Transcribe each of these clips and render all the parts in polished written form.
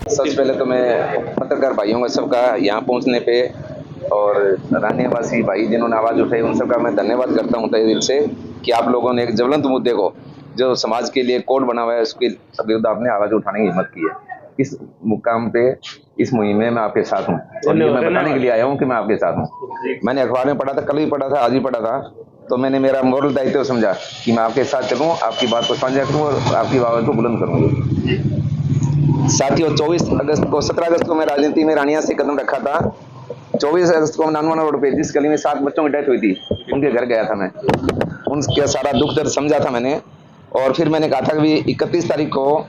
सबसे पहले तो मैं पत्रकार भाइयों का सबका यहाँ पहुँचने पे और रानीवासी भाई जिन्होंने आवाज़ उठाई उन सबका मैं धन्यवाद करता हूँ तहे दिल से कि आप लोगों ने एक ज्वलंत मुद्दे को जो समाज के लिए कोड बना हुआ है उसके विरुद्ध आपने आवाज़ उठाने की हिम्मत की है। इस मुकाम पे इस मुहिम में मैं आपके साथ हूँ और ये मैं बताने के लिए आया हूँ कि मैं आपके साथ हूँ। मैंने अखबार में पढ़ा था, कल भी पढ़ा था, आज भी पढ़ा था, तो मैंने मेरा मोरल दायित्व समझा कि मैं आपके साथ चलूँ, आपकी बात को साझा करूँ और आपकी आवाज़ को बुलंद करूँगी। साथियों, 17 अगस्त को मैं राजनीति में रानिया से कदम रखा था। 24 अगस्त को नानवाना रोड पे जिस गली में 7 बच्चों की डेथ हुई थी उनके घर गया था मैं, उनका सारा दुख दर्द समझा था मैंने। और फिर मैंने कहा था कि 31 तारीख को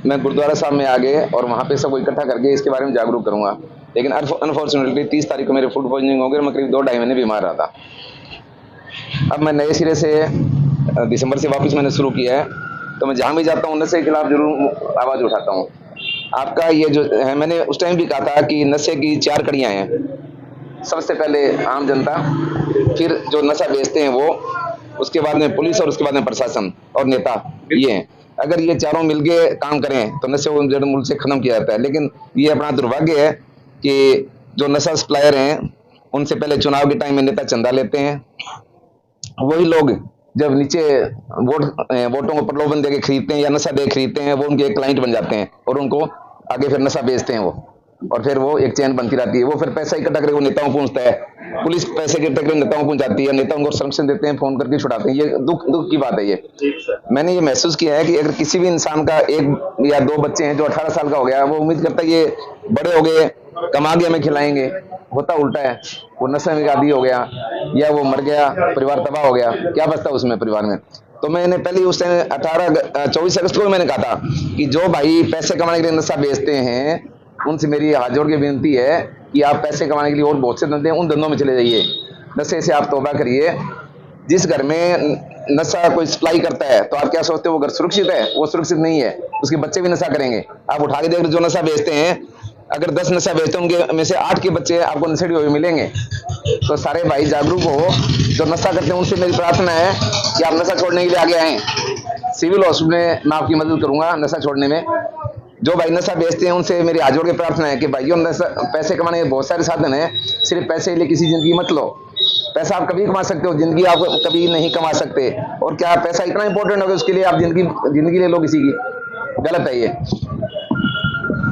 मैं गुरुद्वारा साहब में आ गए और वहाँ पे सबको इकट्ठा करके इसके बारे में जागरूक करूँगा। लेकिन अनफॉर्चुनेटली 30 तारीख को मेरे फूड पॉइजनिंग हो गई, मैं करीब 2-2.5 महीने बीमार रहा था। अब मैं नए सिरे से दिसंबर से वापस मैंने शुरू किया है, तो मैं जहाँ भी जाता हूँ नशे के खिलाफ जरूर आवाज़ उठाता हूँ। आपका ये जो है, मैंने उस टाइम भी कहा था कि नशे की 4 कड़ियाँ हैं। सबसे पहले आम जनता, फिर जो नशा बेचते हैं वो, उसके बाद में पुलिस और उसके बाद में प्रशासन और नेता, ये हैं। अगर ये चारों मिलके काम करें तो नशे को जड़ मूल से खत्म किया जाता है। लेकिन ये अपना दुर्भाग्य है कि जो नशा सप्लायर हैं उनसे पहले चुनाव के टाइम में नेता चंदा लेते हैं, वही लोग जब नीचे वोटों को प्रलोभन देके खरीदते हैं या नशा दे खरीदते हैं, वो उनके एक क्लाइंट बन जाते हैं और उनको आगे फिर नशा बेचते हैं वो, और फिर वो एक चैन बनती रहती है। वो फिर पैसा इकट्ठा करके वो नेताओं पहुंचता है, पुलिस पैसे इकट्ठा करके नेताओं पहुंचाती है, नेता उनको संरक्षण देते हैं, फोन करके छुड़ाते हैं। ये दुख की बात है। ये मैंने ये महसूस किया है कि अगर किसी भी इंसान का 1 या 2 बच्चे हैं जो 18 साल का हो गया, वो उम्मीद करता है ये बड़े हो गए कमा के हमें खिलाएंगे, होता उल्टा है। वो नशे में आदी हो गया या वो मर गया, परिवार तबाह हो गया, क्या बचता उसमें परिवार में। तो मैंने पहले उस टाइम 24 अगस्त को मैंने कहा था कि जो भाई पैसे कमाने के लिए नशा बेचते हैं उनसे मेरी हाथ जोड़ के विनती है कि आप पैसे कमाने के लिए और बहुत से धंधे, उन धंधों में चले जाइए, नशे से आप तौबा करिए। जिस घर में नशा कोई सप्लाई करता है तो आप क्या सोचते हो वो घर सुरक्षित है? वो सुरक्षित नहीं है, उसके बच्चे भी नशा करेंगे। आप उठा के देख लो, जो नशा बेचते हैं, अगर 10 नशा बेचते हैं उनके में से 8 के बच्चे आपको नशेड़ी हुए मिलेंगे। तो सारे भाई जागरूक हो, जो नशा करते हैं उनसे मेरी प्रार्थना है कि आप नशा छोड़ने के लिए आगे आएँ। सिविल हॉस्पिटल में मैं आपकी मदद करूंगा नशा छोड़ने में। जो भाई नशा बेचते हैं उनसे मेरी हाथ जोड़ के प्रार्थना है कि भाइयों, नशा पैसे कमाने के बहुत सारे साधन हैं, सिर्फ पैसे के लिए किसी जिंदगी मत लो। पैसा आप कभी कमा सकते हो, जिंदगी आप कभी नहीं कमा सकते। और क्या पैसा इतना इंपॉर्टेंट होगा उसके लिए आप जिंदगी ले लो किसी की? गलत है ये।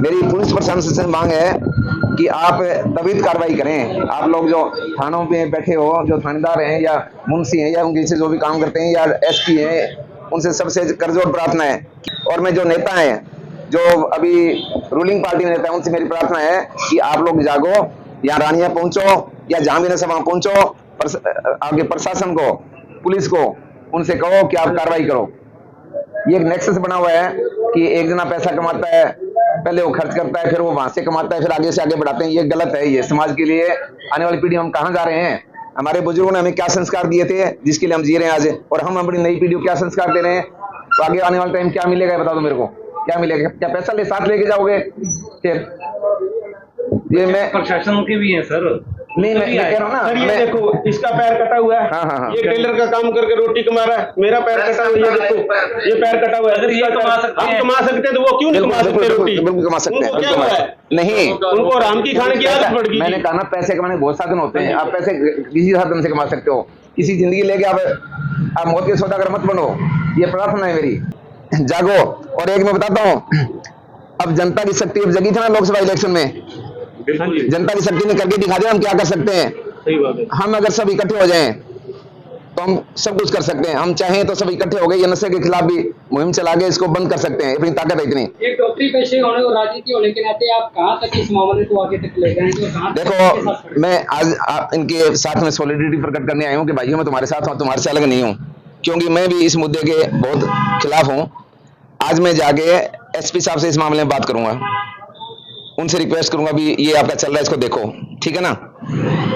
मेरी पुलिस प्रशासन से मांग है कि आप त्वरित कार्रवाई करें। आप लोग जो थानों में बैठे हो, जो थानेदार हैं या मुंशी हैं या उनके से जो भी काम करते हैं या एसपी हैं, उनसे सबसे करजोड़ प्रार्थना है। और मैं जो नेता हैं, जो अभी रूलिंग पार्टी में नेता है, उनसे मेरी प्रार्थना है कि आप लोग जागो, या रानिया पहुंचो या जहां भी नशा वहां पहुंचो, आगे प्रशासन को, पुलिस को उनसे कहो कि आप कार्रवाई करो। ये एक नेक्सस बना हुआ है कि एक जना पैसा कमाता है, पहले वो खर्च करता है, फिर वो वहां से कमाता है, फिर आगे से आगे बढ़ाते हैं। ये गलत है। ये समाज के लिए आने वाली पीढ़ी, हम कहाँ जा रहे हैं? हमारे बुजुर्गों ने हमें क्या संस्कार दिए थे जिसके लिए हम जी रहे हैं आज, और हम अपनी नई पीढ़ी को क्या संस्कार दे रहे हैं? तो आगे आने वाले टाइम क्या मिलेगा बता दो मेरे को, क्या मिलेगा? क्या पैसा साथ लेके जाओगे? फिर ये मैं प्रशासन के भी हैं सर। नहीं, मैं कह रहा हूँ ना, सर ये देखो, इसका पैर कटा हुआ है। हाँ। ये टेलर का काम करके रोटी कमा रहा है, मेरा पैर कटा हुआ है। ये देखो, ये पैर कटा हुआ है। अगर ये कमा सकते हैं, हम कमा सकते हैं तो वो क्यों नहीं कमा सकते रोटी? बिल्कुल कमा सकते हैं। क्या हुआ है? नहीं, उनको आराम की खाने की आदत पड़ गई। मैंने कहा ना, पैसे कमाने बहुत साधन होते हैं। आप पैसे किसी साधन से कमा सकते हो, किसी जिंदगी लेके आप मौत के सौदागर मत बनो। ये प्रार्थना है मेरी, जागो। और एक मैं बताता हूँ, अब जनता की शक्ति अब जगी थी ना लोकसभा इलेक्शन में, जनता की शक्ति ने करके दिखा दिया हम क्या कर सकते हैं। सही बात है। हम अगर सब इकट्ठे हो जाएं तो हम सब कुछ कर सकते हैं। हम चाहें तो सब इकट्ठे हो गए, ये नशे के खिलाफ भी मुहिम चला के इसको बंद कर सकते हैं। अपनी ताकत है इतनी। एक डॉक्टरी पेशे होने और राजनीति होने के नाते आप कहां तक इस मामले को आगे तक ले जाएंगे? देखो, मैं आज इनके साथ में सॉलिडिटी प्रकट करने आया हूँ कि भाइयों मैं तुम्हारे साथ हूँ, तुम्हारे से अलग नहीं हूँ, क्योंकि मैं भी इस मुद्दे के बहुत खिलाफ हूँ। आज मैं जाके एसपी साहब से इस मामले में बात करूंगा, उनसे रिक्वेस्ट करूंगा भी ये आपका चल रहा है, इसको देखो, ठीक है ना।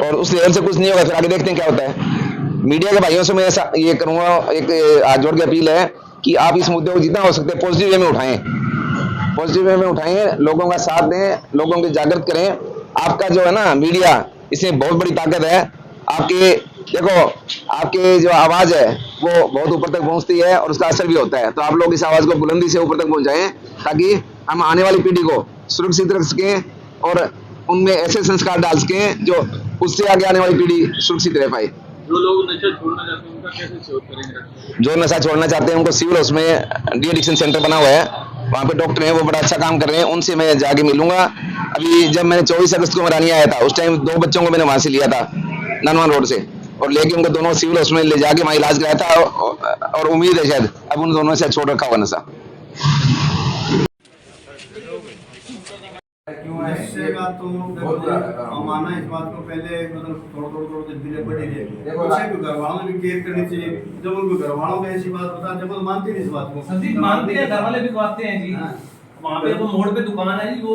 और उस लेवल से कुछ नहीं होगा, फिर आगे देखते हैं क्या होता है। मीडिया के भाइयों से मैं ऐसा ये करूंगा, एक हाथ जोड़ के अपील है कि आप इस मुद्दे को जितना हो सकते हैं पॉजिटिव वे में उठाएं, पॉजिटिव वे में उठाएं, लोगों का साथ दें, लोगों को जागृत करें। आपका जो है ना मीडिया, इसमें बहुत बड़ी ताकत है। आपके देखो आपकी जो आवाज है वो बहुत ऊपर तक पहुंचती है और उसका असर भी होता है, तो आप लोग इस आवाज को बुलंदी से ऊपर तक पहुंचाएं ताकि हम आने वाली पीढ़ी को सुरक्षित रख सकें और उनमें ऐसे संस्कार डाल सकें जो उससे आगे आने वाली पीढ़ी सुरक्षित रह पाए। जो लोग नशा छोड़ना चाहते हैं उनका कैसे सहयोग करेंगे? जो नशा छोड़ना चाहते हैं उनको सिविल उसमें डी एडिक्शन सेंटर बना हुआ है, वहाँ पे डॉक्टर हैं, वो बड़ा अच्छा काम कर रहे हैं, उनसे मैं जाके मिलूंगा। अभी जब मैंने 24 अगस्त को मरानी आया था उस टाइम 2 बच्चों को मैंने वहां से लिया था ननवान रोड से और लेके उनको दोनों सिविल उसमें ले जाके वहाँ इलाज कराया था और उम्मीद है शायद अब उन दोनों से छोड़ रखा हुआ नशा। नशे का तो माना इस बात को पहले मतलब थोड़ा के दिले पड़ी रहती है, उसे भी घर वालों ने भी केयर करनी चाहिए। जब उनको घर वालों को ऐसी बात बता जब वो मानते नहीं इस बात को, संदीप मानते हैं, घर वाले भी मानते हैं जी। वहाँ पे वो मोड़ पे दुकान है जी, वो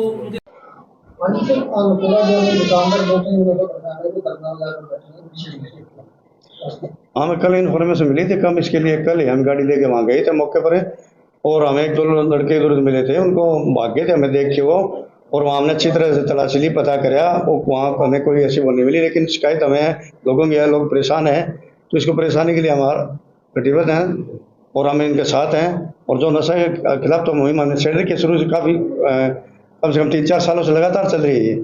हमें कल इन्फॉर्मेशन मिली थी कम इसके लिए, कल ही हम गाड़ी लेके वहाँ गए थे मौके पर और हमें 1-2 लड़के इधर मिले थे, उनको भाग गए थे हमें देख के वो, और वहाँ हमने अच्छी तरह से तलाशी ली, पता कराया, वो वहाँ हमें कोई ऐसी वो नहीं मिली, लेकिन शिकायत हमें लोगों की है, लोग परेशान हैं, तो इसको परेशानी के लिए हमारा प्रतिबद्ध हैं और हम इनके साथ हैं। और जो नशे के खिलाफ तो मुहिम हमने शहर के शुरू से काफ़ी कम से कम 3-4 सालों से लगातार चल रही है,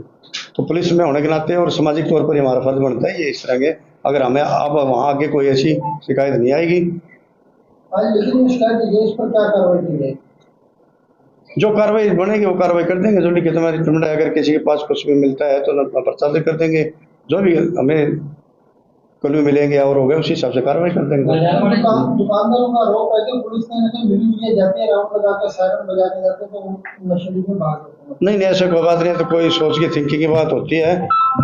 तो पुलिस में होने के नाते और सामाजिक तौर पर हमारा फर्ज बनता है ये इस तरह के, अगर हमें अब वहाँ आगे कोई ऐसी शिकायत नहीं आएगी। लेकिन शिकायत इस पर क्या कार्रवाई की जाएगी? जो कार्रवाई बनेगी वो कार्रवाई कर देंगे, जो लिखित हमारी पेमेंट अगर किसी के पास कुछ भी मिलता है तो पर्चा दर्ज कर देंगे, जो भी हमें कल मिलेंगे और हो गए उसी हिसाब से कार्रवाई कर देंगे। दुकानदारों का आरोप है कि पुलिस ने मिली हुई जाते हैं, राउंड लगा के सायरन बजाते जाते तो नशेड़ी में भाग जाते हैं। नहीं ऐसा कोई बात नहीं है, तो कोई सोच की थिंकिंग की बात होती है,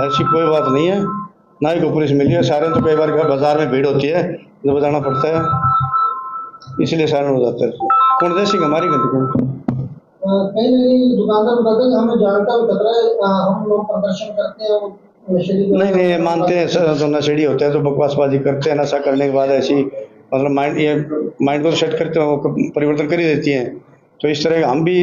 ऐसी कोई बात नहीं है, ना ही कोई पुलिस मिली है। सायरन तो कई बार बाजार में भीड़ होती है जो बजाना पड़ता है, इसलिए सायरन हो जाता है। कौन जैसी हमारी गलती कहीं दुकानदार बताते हैं हमें जान का खतरा है, हम लोग प्रदर्शन करते हैं नहीं मानते हैं सर, तो नशेड़ी होते हैं तो बकवासबाजी करते हैं, नशा करने के बाद ऐसी मतलब माइंड को सेट करते हैं, वो परिवर्तन कर ही देती हैं। तो इस तरह हम भी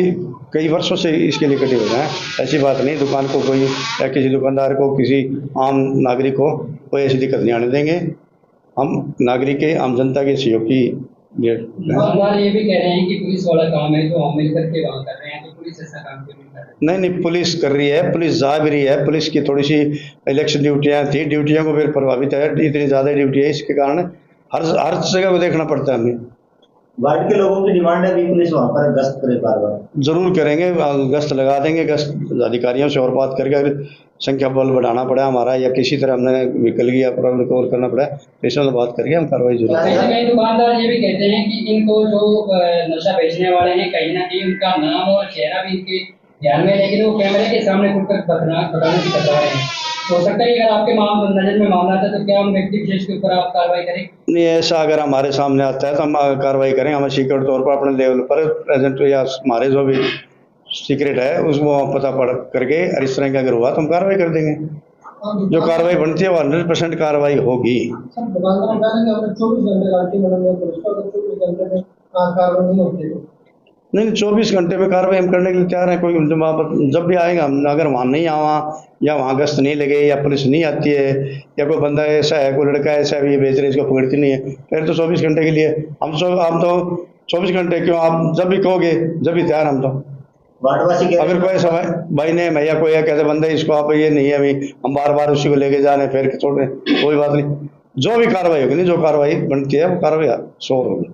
कई वर्षों से इसके लिए कटे हुए हैं, ऐसी बात नहीं, दुकान को कोई या किसी दुकानदार को किसी आम नागरिक को कोई ऐसी दिक्कत नहीं आने देंगे। हम नागरिक के आम जनता के सहयोग की दुकानदार ये भी कह रहे हैं कि पुलिस वाला काम है जो हम मिल करके वहाँ कर रहे हैं, तो पुलिस ऐसा काम क्यों नहीं कर रही? नहीं पुलिस कर रही है, पुलिस जा भी रही है, पुलिस की थोड़ी सी इलेक्शन ड्यूटियाँ थी, ड्यूटियों को फिर प्रभावित है, इतनी ज़्यादा ड्यूटी है, इसके कारण हर जगह को देखना पड़ता है हमें। वार्ड के लोगों की डिमांड है कि पुलिस वहाँ पर गश्त करे बार बार। जरूर करेंगे, गश्त लगा देंगे, गश्त अधिकारियों से और बात करके अगर संख्या बल बढ़ाना पड़ा हमारा या किसी तरह हमने व्हीकल की अपराध रिकवर करना पड़ा इसमें बात करके हम कार्रवाई जरूर करेंगे। कई दुकानदार ये भी कहते हैं कि इनको जो नशा बेचने वाले हैं कहीं ना कहीं उनका नाम और चेहरा भी इनके ध्यान में, लेकिन वो कैमरे के सामने खुद तक बताने की कतरा रहे हैं। हो सकता है अगर आपके नजर में मामला आता तो क्या हम व्यक्ति विशेष के ऊपर आप कार्रवाई करें? नहीं, ऐसा अगर हमारे सामने आता है तो हम कार्रवाई करेंगे। हम सीक्रेट तौर पर अपने लेवल पर प्रेजेंट या हमारे जो भी सीक्रेट है उसको पता पड़ करके और इस तरह का अगर हुआ तो हम कार्रवाई कर देंगे। जो कार्रवाई बनती है वो 100% कार्रवाई होगी। नहीं 24 घंटे में कार्रवाई हम करने के लिए तैयार है। कोई जब भी आएगा हम, अगर वहाँ नहीं आवा या वहाँ गश्त नहीं लगे या पुलिस नहीं आती है या कोई बंदा ऐसा है, कोई लड़का ऐसा है ये बेच रहे इसको पकड़ती नहीं है, फिर तो 24 घंटे के लिए हम तो 24 घंटे क्यों, आप जब भी कहोगे जब भी तैयार हम तो। अगर कोई समय भाई ने मैं या कोई कहते बंदे इसको आप ये नहीं है अभी हम बार बार उसी को लेके जा रहे हैं फिर छोड़ रहे, कोई बात नहीं, जो भी कार्रवाई होगी, जो कार्रवाई बनती है वो कार्रवाई 100 होगी।